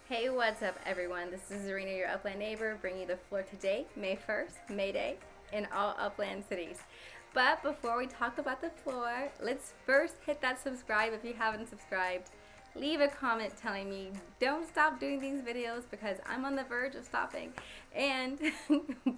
Hey, what's up, everyone? This is Zarina, your Upland neighbor, bringing you the floor today, May 1st, May Day, in all Upland cities. But before we talk about the floor, let's first hit that subscribe if you haven't subscribed. Leave a comment telling me don't stop doing these videos because I'm on the verge of stopping. And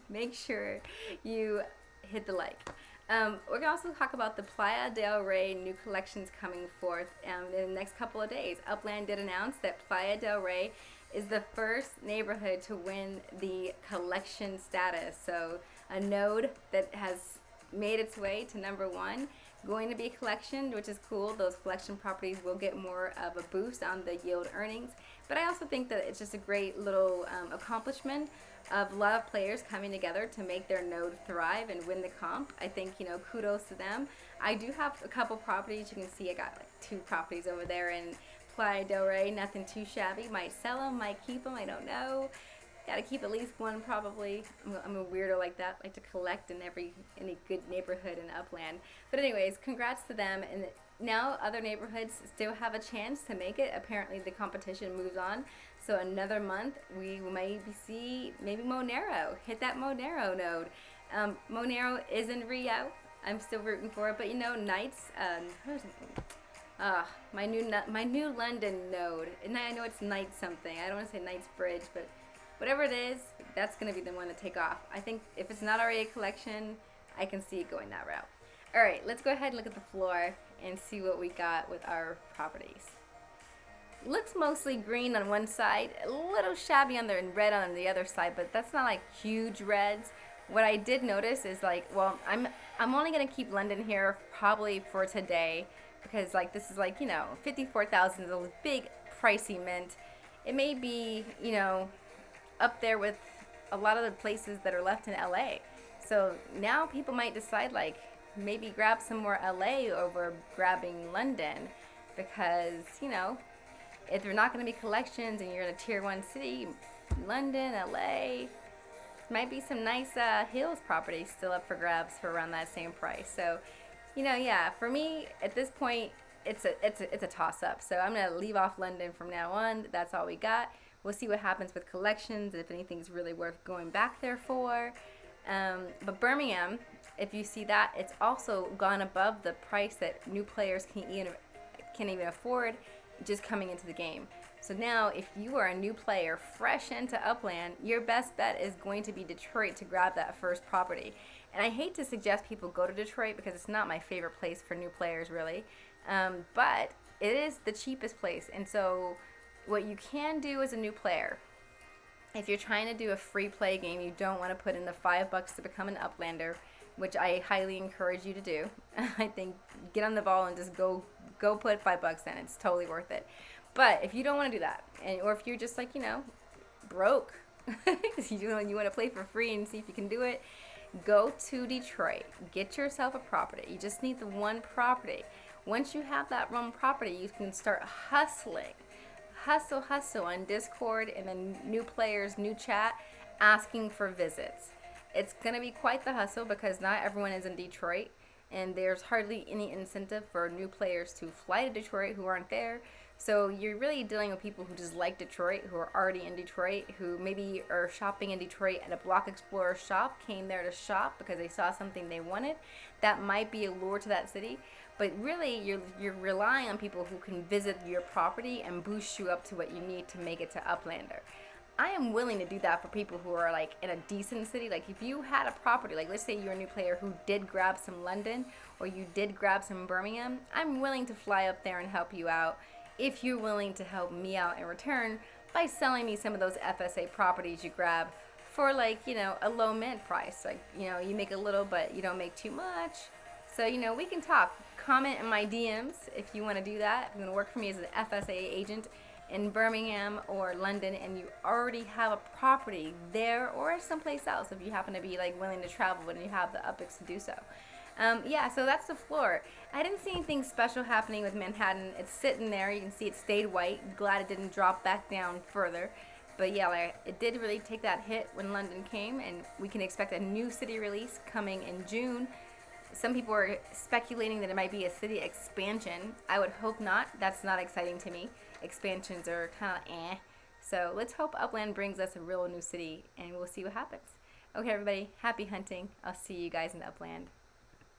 make sure you hit the like. We're going to also talk about the Playa del Rey new collections coming forth in the next couple of days. Upland did announce that Playa del Rey is the first neighborhood to win the collection status. So a node that has made its way to #1, going to be a collection, which is cool. Those collection properties will get more of a boost on the yield earnings. But I also think that it's just a great little accomplishment of a lot of players coming together to make their node thrive and win the comp. I think, kudos to them. I do have a couple properties. You can see I got like 2 properties over there in Playa del Rey. Nothing too shabby. Might sell them, might keep them. I don't know. Gotta keep at least one probably. I'm a weirdo like that. Like to collect in any good neighborhood in Upland. But anyways, congrats to them. And now other neighborhoods still have a chance to make it. Apparently the competition moves on. So another month we might see maybe Monero. Hit that Monero node. Monero is in Rio. I'm still rooting for it. But Knights. My new London node. And I know it's Knight something. I don't want to say Knight's Bridge, but whatever it is, that's going to be the one to take off. I think if it's not already a collection, I can see it going that route. All right, let's go ahead and look at the floor and see what we got with our properties. Looks mostly green on one side, a little shabby on the and red on the other side, but that's not like huge reds. What I did notice is I'm only going to keep London here probably for today because this is 54,000 is a big pricey mint. It may be, up there with a lot of the places that are left in LA. So now people might decide maybe grab some more LA over grabbing London because, if they're not going to be collections and you're in a tier 1 city, London, LA, might be some nice hills properties still up for grabs for around that same price. So, yeah, for me at this point, it's a toss up. So I'm going to leave off London from now on. That's all we got. We'll see what happens with collections, if anything's really worth going back there for. But Birmingham, if you see that, it's also gone above the price that new players can even afford just coming into the game. So now if you are a new player fresh into Upland, your best bet is going to be Detroit to grab that first property. And I hate to suggest people go to Detroit because it's not my favorite place for new players really. But it is the cheapest place. And so what you can do as a new player, if you're trying to do a free play game, you don't want to put in the $5 to become an Uplander, which I highly encourage you to do. I think get on the ball and just go put $5 in. It's totally worth it. But if you don't want to do that, or if you're just broke, you want to play for free and see if you can do it, go to Detroit. Get yourself a property. You just need the one property. Once you have that one property, you can start hustling. Hustle on Discord and then new players, new chat, asking for visits. It's going to be quite the hustle because not everyone is in Detroit and there's hardly any incentive for new players to fly to Detroit who aren't there. So you're really dealing with people who just like Detroit, who are already in Detroit, who maybe are shopping in Detroit at a Block Explorer shop, came there to shop because they saw something they wanted. That might be a lure to that city. But really, you're relying on people who can visit your property and boost you up to what you need to make it to Uplander. I am willing to do that for people who are in a decent city. If you had a property, let's say you're a new player who did grab some London or you did grab some Birmingham, I'm willing to fly up there and help you out if you're willing to help me out in return by selling me some of those FSA properties you grab for a low mint price. You make a little but you don't make too much. So, we can talk. Comment in my DMs if you want to do that. If you want to work for me as an FSA agent in Birmingham or London and you already have a property there or someplace else if you happen to be willing to travel and you have the UPX to do so. Yeah, so that's the floor. I didn't see anything special happening with Manhattan. It's sitting there. You can see it stayed white. Glad it didn't drop back down further. But yeah, it did really take that hit when London came, and we can expect a new city release coming in June. Some people are speculating that it might be a city expansion. I would hope not. That's not exciting to me. Expansions are kind of eh. So let's hope Upland brings us a real new city, and we'll see what happens. Okay, everybody, happy hunting. I'll see you guys in the Upland.